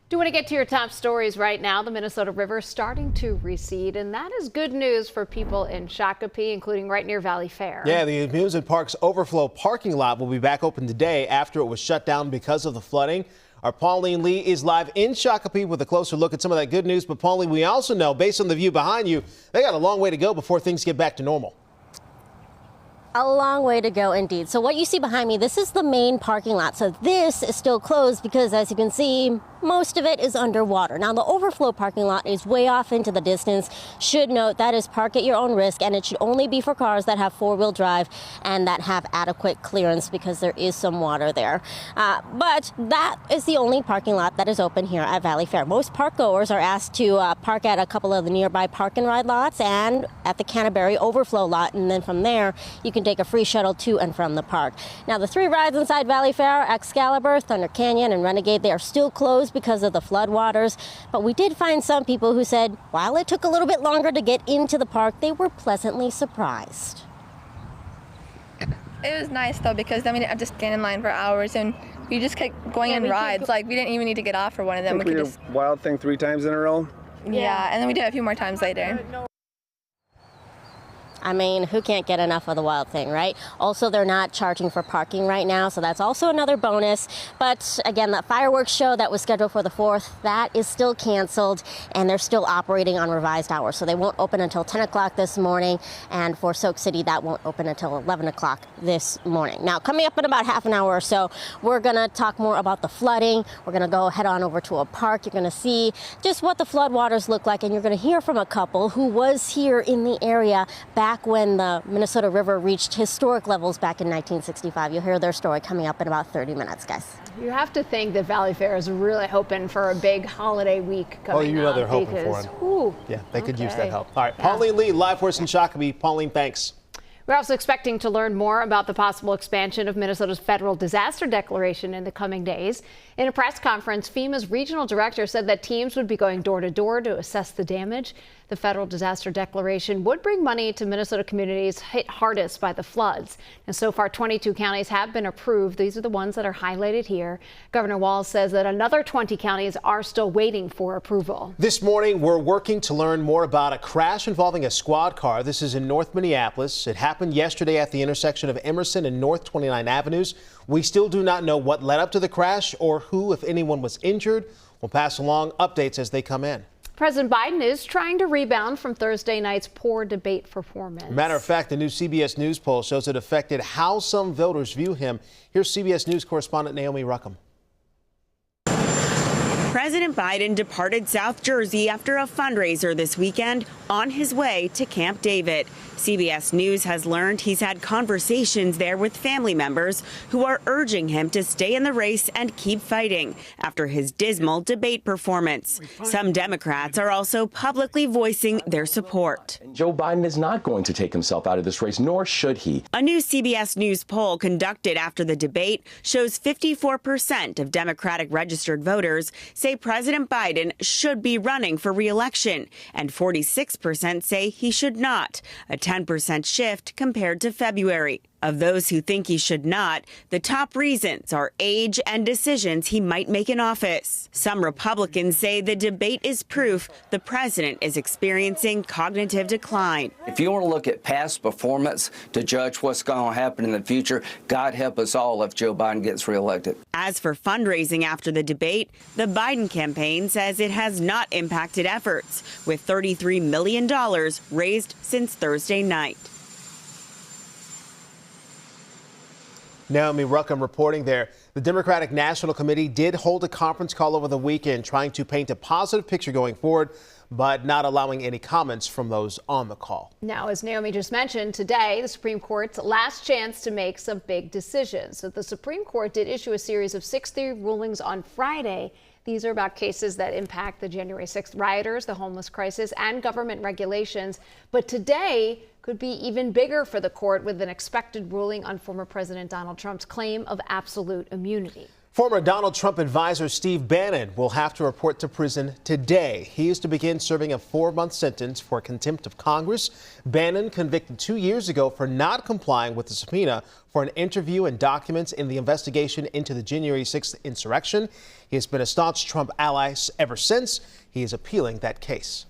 Do want to get to your top stories right now. The Minnesota River starting to recede, and that is good news for people in Shakopee, including right near Valleyfair. Yeah, the amusement park's overflow parking lot will be back open today after it was shut down because of the flooding. Our Pauline Lee is live in Shakopee with a closer look at some of that good news. But Pauline, we also know, based on the view behind you, they got a long way to go before things get back to normal. A long way to go indeed. So what you see behind me, this is the main parking lot. So this is still closed because, as you can see, most of it is underwater. Now, the overflow parking lot is way off into the distance. Should note that is park at your own risk, and it should only be for cars that have four-wheel drive and that have adequate clearance because there is some water there. But that is the only parking lot that is open here at Valleyfair. Most park goers are asked to park at a couple of the nearby park and ride lots and at the Canterbury overflow lot, and then from there you can take a free shuttle to and from the park. Now, the three rides inside Valleyfair, Excalibur, Thunder Canyon, and Renegade, they are still closed because of the floodwaters. But we did find some people who said while it took a little bit longer to get into the park, they were pleasantly surprised. It was nice though, because then we didn't have to stand in line for hours, and we just kept going in rides. Like, we didn't even need to get off for one of them. We did a Wild Thing 3 times in a row. Yeah, and then we did it a few more times later. I mean, who can't get enough of the Wild Thing, right? Also, they're not charging for parking right now, so that's also another bonus. But again, that fireworks show that was scheduled for the 4th, that is still canceled, and they're still operating on revised hours. So they won't open until 10 o'clock this morning, and for Soak City, that won't open until 11 o'clock this morning. Now, coming up in about half an hour or so, we're going to talk more about the flooding. We're going to go head on over to a park. You're going to see just what the floodwaters look like, and you're going to hear from a couple who was here in the area back when the Minnesota River reached historic levels back in 1965. You'll hear their story coming up in about 30 minutes, guys. You have to think that Valleyfair is really hoping for a big holiday week coming up. Oh, you know they're hoping for it. Yeah, they could use that help. All right, Pauline Lee, live for us in Shakopee. Pauline, thanks. We're also expecting to learn more about the possible expansion of Minnesota's federal disaster declaration in the coming days. In a press conference, FEMA's regional director said that teams would be going door to door to assess the damage. The federal disaster declaration would bring money to Minnesota communities hit hardest by the floods. And so far, 22 counties have been approved. These are the ones that are highlighted here. Governor Walz says that another 20 counties are still waiting for approval. This morning, we're working to learn more about a crash involving a squad car. This is in North Minneapolis. It happened yesterday at the intersection of Emerson and North 29 Avenues. We still do not know what led up to the crash or who, if anyone, was injured. We'll pass along updates as they come in. President Biden is trying to rebound from Thursday night's poor debate performance. Matter of fact, the new CBS News poll shows it affected how some voters view him. Here's CBS News correspondent Naomi Ruckham. President Biden departed South Jersey after a fundraiser this weekend on his way to Camp David. CBS News has learned he's had conversations there with family members who are urging him to stay in the race and keep fighting after his dismal debate performance. Some Democrats are also publicly voicing their support. Joe Biden is not going to take himself out of this race, nor should he. A new CBS News poll conducted after the debate shows 54% of Democratic registered voters say President Biden should be running for re-election, and 46% say he should not, a 10% shift compared to February. Of those who think he should not, the top reasons are age and decisions he might make in office. Some Republicans say the debate is proof the president is experiencing cognitive decline. If you want to look at past performance to judge what's going to happen in the future, God help us all if Joe Biden gets reelected. As for fundraising after the debate, the Biden campaign says it has not impacted efforts, with $33 million raised since Thursday night. Naomi Ruckham reporting there. The Democratic National Committee did hold a conference call over the weekend trying to paint a positive picture going forward, but not allowing any comments from those on the call. Now, as Naomi just mentioned, today, the Supreme Court's last chance to make some big decisions. So the Supreme Court did issue a series of 60 rulings on Friday. These are about cases that impact the January 6th rioters, the homeless crisis, and government regulations. But today could be even bigger for the court with an expected ruling on former President Donald Trump's claim of absolute immunity. Former Donald Trump advisor Steve Bannon will have to report to prison today. He is to begin serving a 4-month sentence for contempt of Congress. Bannon, convicted 2 years ago for not complying with the subpoena for an interview and documents in the investigation into the January 6th insurrection. He has been a staunch Trump ally ever since. He is appealing that case.